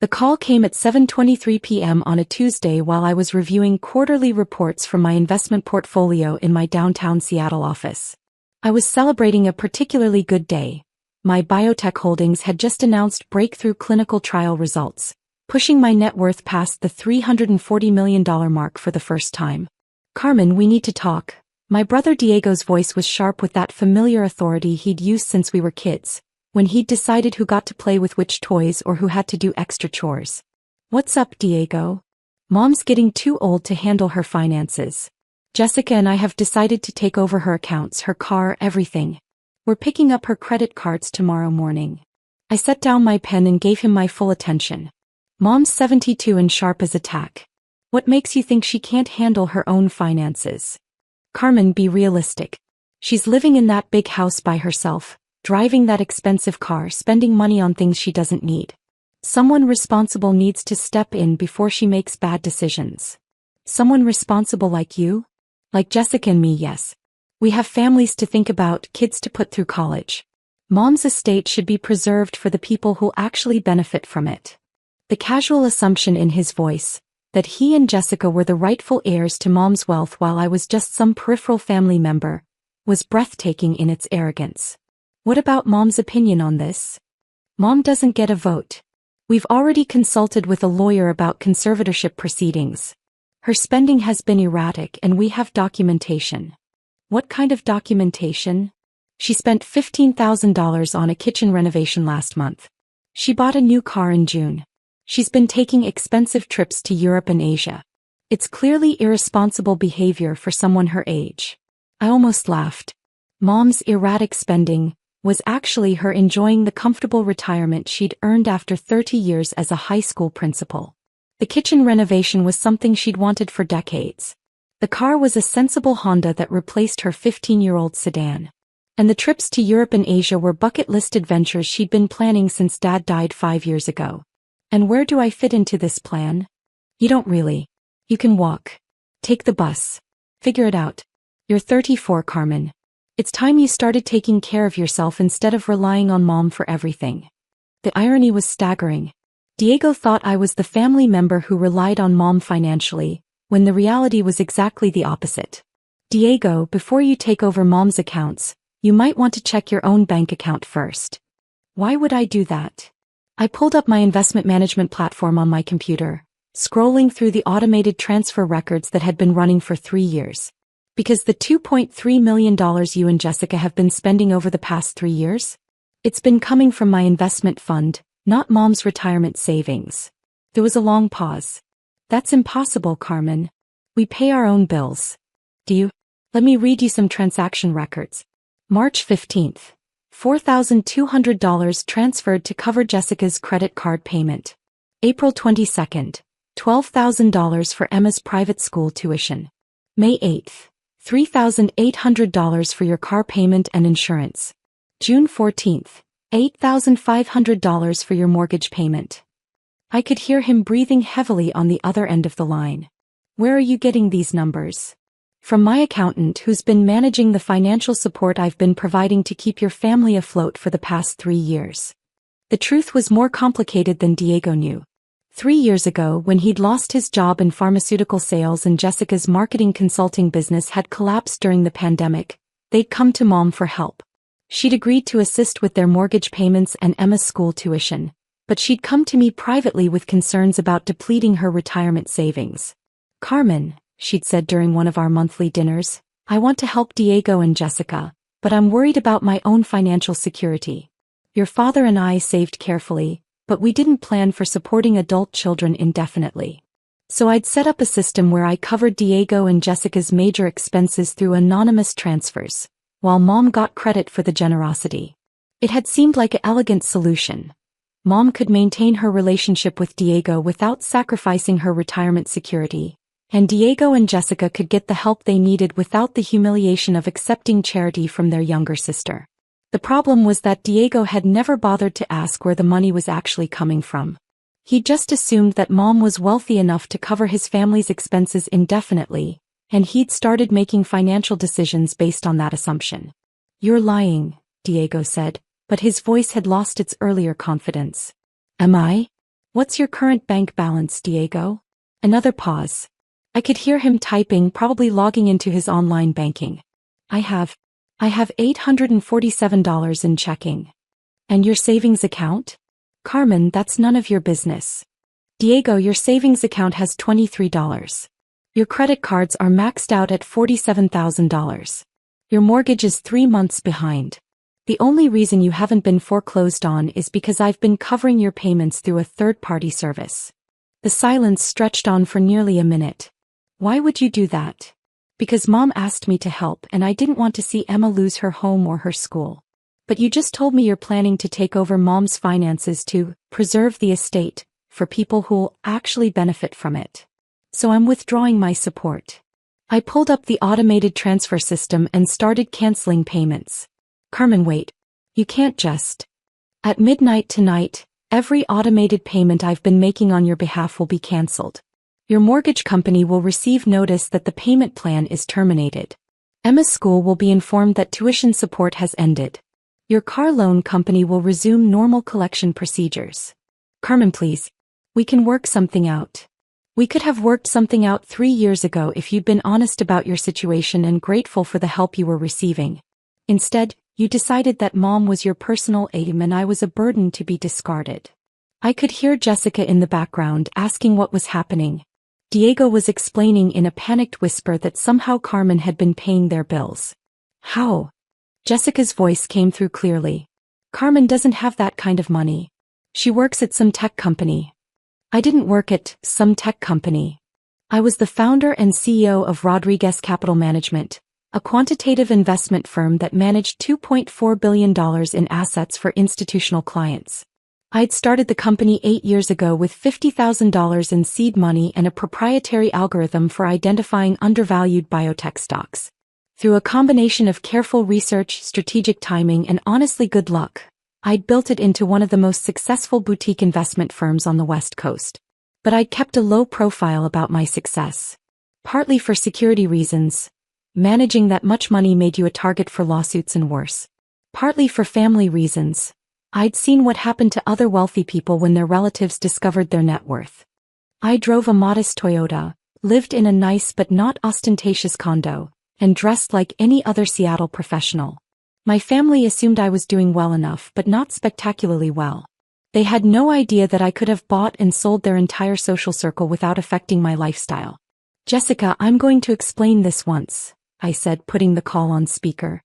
The call came at 7:23 p.m. on a Tuesday while I was reviewing quarterly reports from my investment portfolio in my downtown Seattle office. I was celebrating a particularly good day. My biotech holdings had just announced breakthrough clinical trial results, pushing my net worth past the $340 million mark for the first time. Carmen, we need to talk. My brother Diego's voice was sharp with that familiar authority he'd used since we were kids, when he'd decided who got to play with which toys or who had to do extra chores. What's up, Diego? Mom's getting too old to handle her finances. Jessica and I have decided to take over her accounts, her car, everything. We're picking up her credit cards tomorrow morning. I set down my pen and gave him my full attention. Mom's 72 and sharp as a tack. What makes you think she can't handle her own finances? Carmen, be realistic. She's living in that big house by herself, driving that expensive car, spending money on things she doesn't need. Someone responsible needs to step in before she makes bad decisions. Someone responsible like you? Like Jessica and me, yes. We have families to think about, kids to put through college. Mom's estate should be preserved for the people who actually benefit from it. The casual assumption in his voice, that he and Jessica were the rightful heirs to Mom's wealth while I was just some peripheral family member, was breathtaking in its arrogance. What about Mom's opinion on this? Mom doesn't get a vote. We've already consulted with a lawyer about conservatorship proceedings. Her spending has been erratic and we have documentation. What kind of documentation? She spent $15,000 on a kitchen renovation last month. She bought a new car in June. She's been taking expensive trips to Europe and Asia. It's clearly irresponsible behavior for someone her age. I almost laughed. Mom's erratic spending was actually her enjoying the comfortable retirement she'd earned after 30 years as a high school principal. The kitchen renovation was something she'd wanted for decades. The car was a sensible Honda that replaced her 15-year-old sedan. And the trips to Europe and Asia were bucket-list adventures she'd been planning since Dad died 5 years ago. And where do I fit into this plan? You don't really. You can walk. Take the bus. Figure it out. You're 34, Carmen. It's time you started taking care of yourself instead of relying on Mom for everything. The irony was staggering. Diego thought I was the family member who relied on Mom financially, when the reality was exactly the opposite. Diego, before you take over Mom's accounts, you might want to check your own bank account first. Why would I do that? I pulled up my investment management platform on my computer, scrolling through the automated transfer records that had been running for 3 years. Because the $2.3 million you and Jessica have been spending over the past 3 years? It's been coming from my investment fund, not Mom's retirement savings. There was a long pause. That's impossible, Carmen. We pay our own bills. Do you? Let me read you some transaction records. March 15th. $4,200 transferred to cover Jessica's credit card payment. April 22nd. $12,000 for Emma's private school tuition. May 8th. $3,800 for your car payment and insurance. June 14th. $8,500 for your mortgage payment. I could hear him breathing heavily on the other end of the line. Where are you getting these numbers? From my accountant who's been managing the financial support I've been providing to keep your family afloat for the past 3 years. The truth was more complicated than Diego knew. 3 years ago, when he'd lost his job in pharmaceutical sales and Jessica's marketing consulting business had collapsed during the pandemic, they'd come to Mom for help. She'd agreed to assist with their mortgage payments and Emma's school tuition, but she'd come to me privately with concerns about depleting her retirement savings. Carmen, she'd said during one of our monthly dinners, I want to help Diego and Jessica, but I'm worried about my own financial security. Your father and I saved carefully, but we didn't plan for supporting adult children indefinitely. So I'd set up a system where I covered Diego and Jessica's major expenses through anonymous transfers, while Mom got credit for the generosity. It had seemed like an elegant solution. Mom could maintain her relationship with Diego without sacrificing her retirement security, and Diego and Jessica could get the help they needed without the humiliation of accepting charity from their younger sister. The problem was that Diego had never bothered to ask where the money was actually coming from. He just assumed that Mom was wealthy enough to cover his family's expenses indefinitely, and he'd started making financial decisions based on that assumption. You're lying, Diego said, but his voice had lost its earlier confidence. Am I? What's your current bank balance, Diego? Another pause. I could hear him typing, probably logging into his online banking. I have $847 in checking. And your savings account? Carmen, that's none of your business. Diego, your savings account has $23. Your credit cards are maxed out at $47,000. Your mortgage is 3 months behind. The only reason you haven't been foreclosed on is because I've been covering your payments through a third-party service. The silence stretched on for nearly a minute. Why would you do that? Because Mom asked me to help and I didn't want to see Emma lose her home or her school. But you just told me you're planning to take over Mom's finances to preserve the estate for people who'll actually benefit from it. So I'm withdrawing my support. I pulled up the automated transfer system and started canceling payments. Carmen, wait. You can't just. At midnight tonight, every automated payment I've been making on your behalf will be canceled. Your mortgage company will receive notice that the payment plan is terminated. Emma's school will be informed that tuition support has ended. Your car loan company will resume normal collection procedures. Carmen, please. We can work something out. We could have worked something out 3 years ago if you'd been honest about your situation and grateful for the help you were receiving. Instead, you decided that Mom was your personal aim and I was a burden to be discarded. I could hear Jessica in the background asking what was happening. Diego was explaining in a panicked whisper that somehow Carmen had been paying their bills. How? Jessica's voice came through clearly. Carmen doesn't have that kind of money. She works at some tech company. I didn't work at some tech company. I was the founder and CEO of Rodriguez Capital Management, a quantitative investment firm that managed $2.4 billion in assets for institutional clients. I'd started the company 8 years ago with $50,000 in seed money and a proprietary algorithm for identifying undervalued biotech stocks. Through a combination of careful research, strategic timing, and honestly good luck, I'd built it into one of the most successful boutique investment firms on the West Coast. But I'd kept a low profile about my success. Partly for security reasons. Managing that much money made you a target for lawsuits and worse. Partly for family reasons. I'd seen what happened to other wealthy people when their relatives discovered their net worth. I drove a modest Toyota, lived in a nice but not ostentatious condo, and dressed like any other Seattle professional. My family assumed I was doing well enough but not spectacularly well. They had no idea that I could have bought and sold their entire social circle without affecting my lifestyle. Jessica, I'm going to explain this once, I said, putting the call on speaker.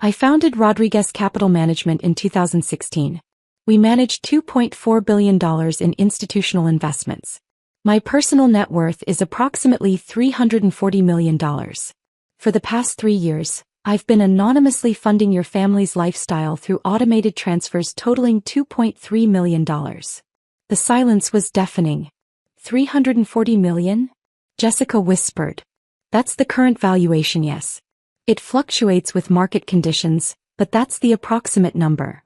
I founded Rodriguez Capital Management in 2016. We managed $2.4 billion in institutional investments. My personal net worth is approximately $340 million. For the past 3 years, I've been anonymously funding your family's lifestyle through automated transfers totaling $2.3 million. The silence was deafening. $340 million? Jessica whispered. That's the current valuation, yes. It fluctuates with market conditions, but that's the approximate number.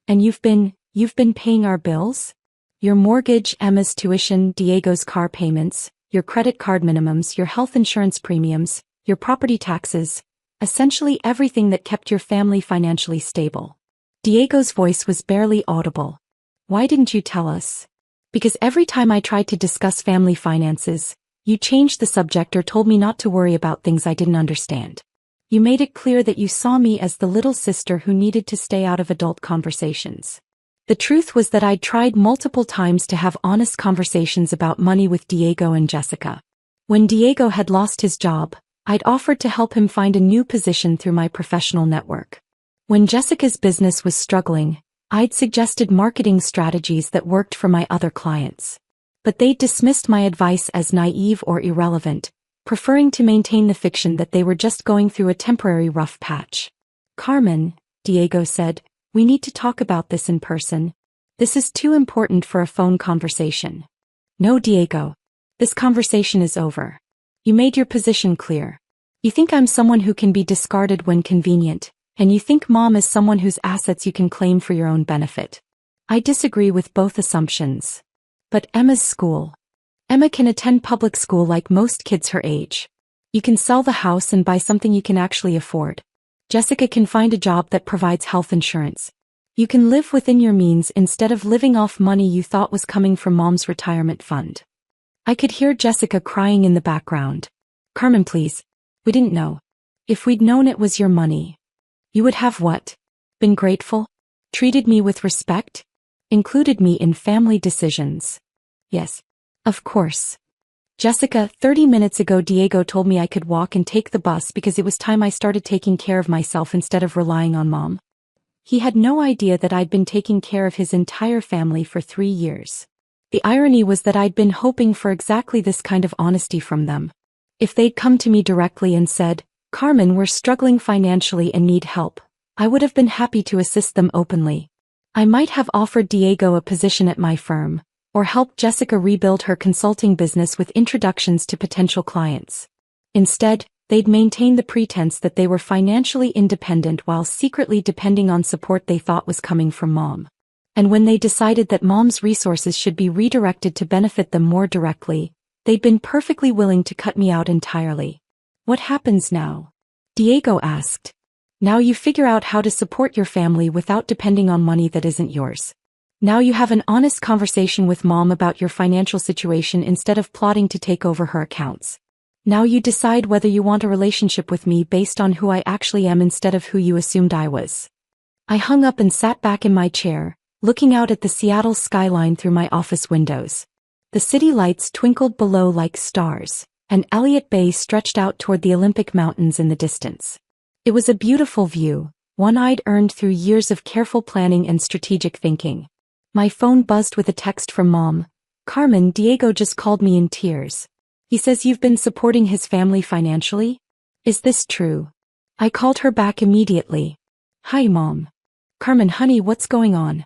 And you've been paying our bills? Your mortgage, Emma's tuition, Diego's car payments, your credit card minimums, your health insurance premiums, your property taxes, essentially everything that kept your family financially stable. Diego's voice was barely audible. Why didn't you tell us? Because every time I tried to discuss family finances, you changed the subject or told me not to worry about things I didn't understand. You made it clear that you saw me as the little sister who needed to stay out of adult conversations. The truth was that I'd tried multiple times to have honest conversations about money with Diego and Jessica. When Diego had lost his job, I'd offered to help him find a new position through my professional network. When Jessica's business was struggling, I'd suggested marketing strategies that worked for my other clients. But they dismissed my advice as naive or irrelevant, preferring to maintain the fiction that they were just going through a temporary rough patch. Carmen, Diego said, we need to talk about this in person. This is too important for a phone conversation. No, Diego. This conversation is over. You made your position clear. You think I'm someone who can be discarded when convenient, and you think Mom is someone whose assets you can claim for your own benefit. I disagree with both assumptions. But Emma's school. Emma can attend public school like most kids her age. You can sell the house and buy something you can actually afford. Jessica can find a job that provides health insurance. You can live within your means instead of living off money you thought was coming from mom's retirement fund. I could hear Jessica crying in the background. Carmen, please. We didn't know. If we'd known it was your money. You would have what? Been grateful? Treated me with respect? Included me in family decisions? Yes. Of course. Jessica, 30 minutes ago Diego told me I could walk and take the bus because it was time I started taking care of myself instead of relying on mom. He had no idea that I'd been taking care of his entire family for 3 years. The irony was that I'd been hoping for exactly this kind of honesty from them. If they'd come to me directly and said, Carmen, we're struggling financially and need help, I would have been happy to assist them openly. I might have offered Diego a position at my firm, or helped Jessica rebuild her consulting business with introductions to potential clients. Instead, they'd maintain the pretense that they were financially independent while secretly depending on support they thought was coming from mom. And when they decided that mom's resources should be redirected to benefit them more directly, they'd been perfectly willing to cut me out entirely. What happens now? Diego asked. Now you figure out how to support your family without depending on money that isn't yours. Now you have an honest conversation with mom about your financial situation instead of plotting to take over her accounts. Now you decide whether you want a relationship with me based on who I actually am instead of who you assumed I was. I hung up and sat back in my chair, looking out at the Seattle skyline through my office windows. The city lights twinkled below like stars, and Elliott Bay stretched out toward the Olympic Mountains in the distance. It was a beautiful view, one I'd earned through years of careful planning and strategic thinking. My phone buzzed with a text from Mom. Carmen, Diego just called me in tears. He says you've been supporting his family financially? Is this true? I called her back immediately. Hi, Mom. Carmen, honey, what's going on?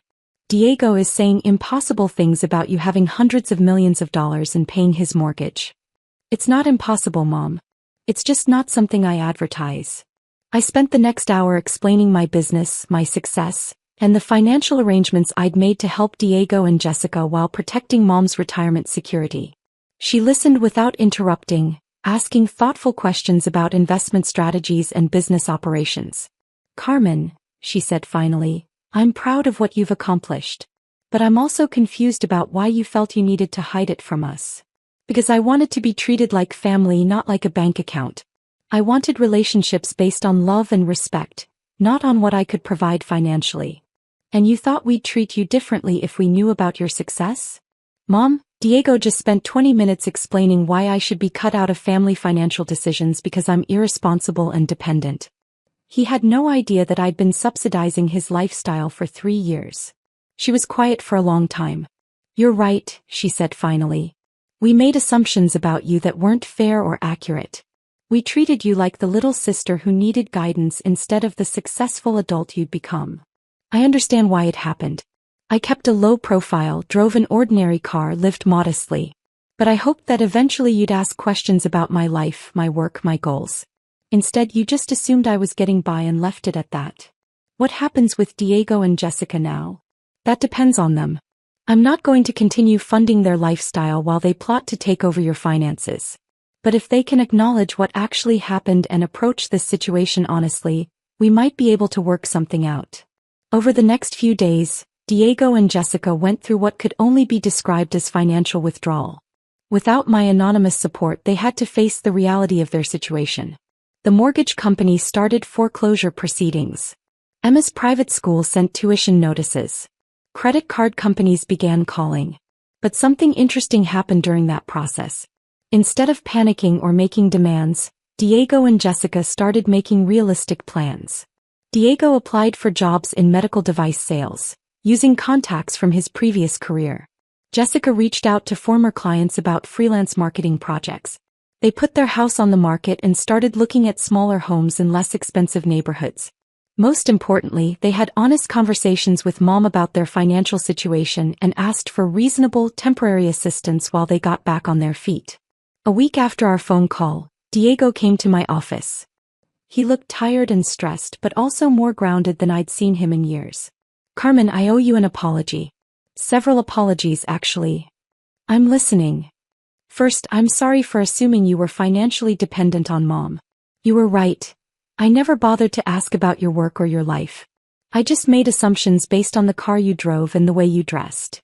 Diego is saying impossible things about you having hundreds of millions of dollars and paying his mortgage. It's not impossible, Mom. It's just not something I advertise. I spent the next hour explaining my business, my success, and the financial arrangements I'd made to help Diego and Jessica while protecting Mom's retirement security. She listened without interrupting, asking thoughtful questions about investment strategies and business operations. Carmen, she said finally, I'm proud of what you've accomplished. But I'm also confused about why you felt you needed to hide it from us. Because I wanted to be treated like family, not like a bank account. I wanted relationships based on love and respect, not on what I could provide financially. And you thought we'd treat you differently if we knew about your success? Mom, Diego just spent 20 minutes explaining why I should be cut out of family financial decisions because I'm irresponsible and dependent. He had no idea that I'd been subsidizing his lifestyle for 3 years. She was quiet for a long time. You're right, she said finally. We made assumptions about you that weren't fair or accurate. We treated you like the little sister who needed guidance instead of the successful adult you'd become. I understand why it happened. I kept a low profile, drove an ordinary car, lived modestly. But I hoped that eventually you'd ask questions about my life, my work, my goals. Instead, you just assumed I was getting by and left it at that. What happens with Diego and Jessica now? That depends on them. I'm not going to continue funding their lifestyle while they plot to take over your finances. But if they can acknowledge what actually happened and approach this situation honestly, we might be able to work something out. Over the next few days, Diego and Jessica went through what could only be described as financial withdrawal. Without my anonymous support, they had to face the reality of their situation. The mortgage company started foreclosure proceedings. Emma's private school sent tuition notices. Credit card companies began calling. But something interesting happened during that process. Instead of panicking or making demands, Diego and Jessica started making realistic plans. Diego applied for jobs in medical device sales, using contacts from his previous career. Jessica reached out to former clients about freelance marketing projects. They put their house on the market and started looking at smaller homes in less expensive neighborhoods. Most importantly, they had honest conversations with Mom about their financial situation and asked for reasonable, temporary assistance while they got back on their feet. A week after our phone call, Diego came to my office. He looked tired and stressed, but also more grounded than I'd seen him in years. Carmen, I owe you an apology. Several apologies, actually. I'm listening. First, I'm sorry for assuming you were financially dependent on Mom. You were right. I never bothered to ask about your work or your life. I just made assumptions based on the car you drove and the way you dressed.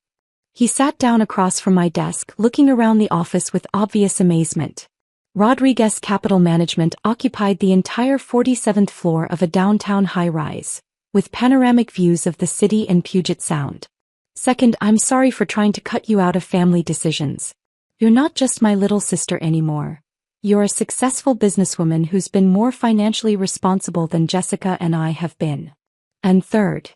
He sat down across from my desk, looking around the office with obvious amazement. Rodriguez Capital Management occupied the entire 47th floor of a downtown high-rise, with panoramic views of the city and Puget Sound. Second, I'm sorry for trying to cut you out of family decisions. You're not just my little sister anymore. You're a successful businesswoman who's been more financially responsible than Jessica and I have been. And third,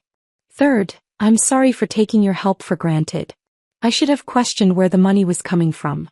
I'm sorry for taking your help for granted. I should have questioned where the money was coming from.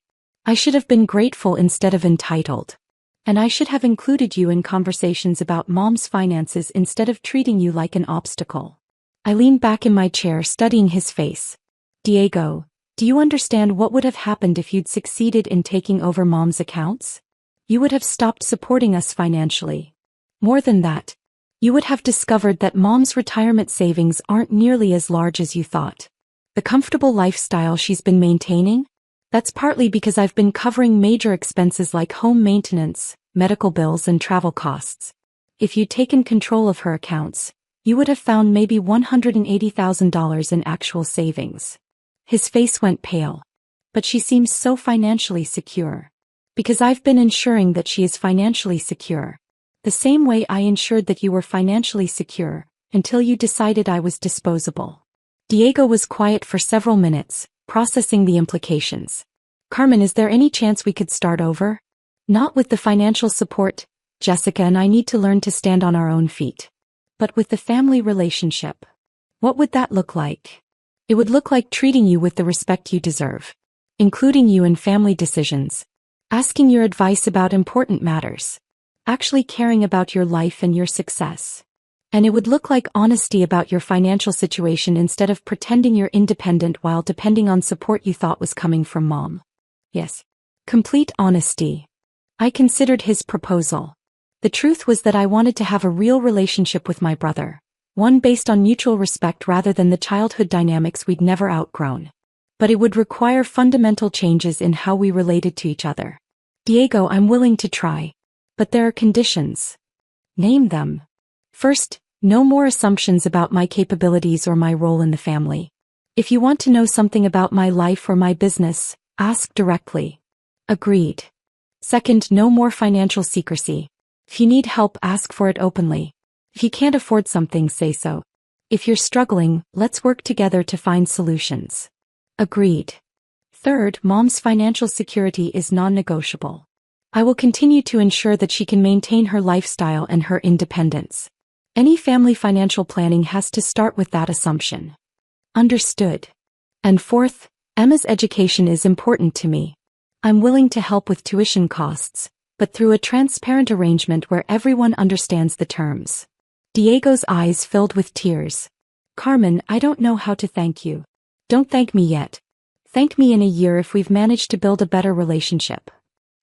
I should have been grateful instead of entitled. And I should have included you in conversations about Mom's finances instead of treating you like an obstacle. I leaned back in my chair, studying his face. Diego, do you understand what would have happened if you'd succeeded in taking over Mom's accounts? You would have stopped supporting us financially. More than that, you would have discovered that Mom's retirement savings aren't nearly as large as you thought. The comfortable lifestyle she's been maintaining? That's partly because I've been covering major expenses like home maintenance, medical bills, and travel costs. If you'd taken control of her accounts, you would have found maybe $180,000 in actual savings. His face went pale. But she seems so financially secure. Because I've been ensuring that she is financially secure. The same way I ensured that you were financially secure, until you decided I was disposable. Diego was quiet for several minutes, processing the implications. Carmen, is there any chance we could start over? Not with the financial support. Jessica and I need to learn to stand on our own feet. But with the family relationship. What would that look like? It would look like treating you with the respect you deserve. Including you in family decisions. Asking your advice about important matters. Actually caring about your life and your success. And it would look like honesty about your financial situation instead of pretending you're independent while depending on support you thought was coming from Mom. Yes. Complete honesty. I considered his proposal. The truth was that I wanted to have a real relationship with my brother. One based on mutual respect rather than the childhood dynamics we'd never outgrown. But it would require fundamental changes in how we related to each other. Diego, I'm willing to try. But there are conditions. Name them. First, no more assumptions about my capabilities or my role in the family. If you want to know something about my life or my business, ask directly. Agreed. Second, no more financial secrecy. If you need help, ask for it openly. If you can't afford something, say so. If you're struggling, let's work together to find solutions. Agreed. Third, Mom's financial security is non-negotiable. I will continue to ensure that she can maintain her lifestyle and her independence. Any family financial planning has to start with that assumption. Understood. And fourth, Emma's education is important to me. I'm willing to help with tuition costs, but through a transparent arrangement where everyone understands the terms. Diego's eyes filled with tears. Carmen, I don't know how to thank you. Don't thank me yet. Thank me in a year if we've managed to build a better relationship.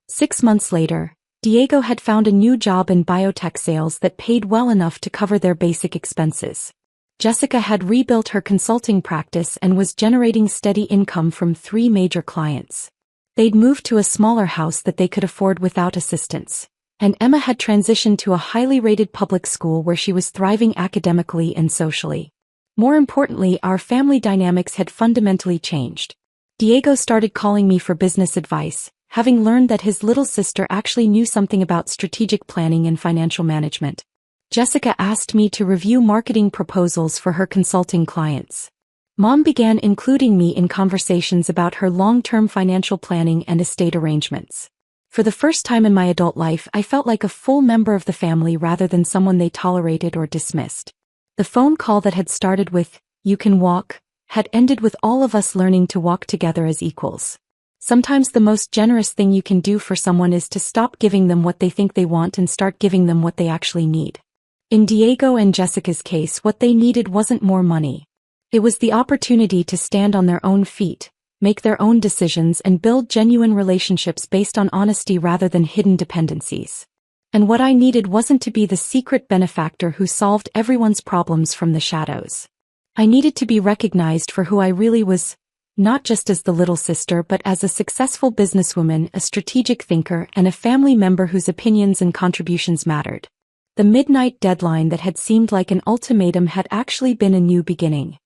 6 months later, Diego had found a new job in biotech sales that paid well enough to cover their basic expenses. Jessica had rebuilt her consulting practice and was generating steady income from 3 major clients. They'd moved to a smaller house that they could afford without assistance. And Emma had transitioned to a highly rated public school where she was thriving academically and socially. More importantly, our family dynamics had fundamentally changed. Diego started calling me for business advice, having learned that his little sister actually knew something about strategic planning and financial management. Jessica asked me to review marketing proposals for her consulting clients. Mom began including me in conversations about her long-term financial planning and estate arrangements. For the first time in my adult life, I felt like a full member of the family rather than someone they tolerated or dismissed. The phone call that had started with, "You can walk," had ended with all of us learning to walk together as equals. Sometimes the most generous thing you can do for someone is to stop giving them what they think they want and start giving them what they actually need. In Diego and Jessica's case, what they needed wasn't more money. It was the opportunity to stand on their own feet, make their own decisions, and build genuine relationships based on honesty rather than hidden dependencies. And what I needed wasn't to be the secret benefactor who solved everyone's problems from the shadows. I needed to be recognized for who I really was, not just as the little sister but as a successful businesswoman, a strategic thinker, and a family member whose opinions and contributions mattered. The midnight deadline that had seemed like an ultimatum had actually been a new beginning.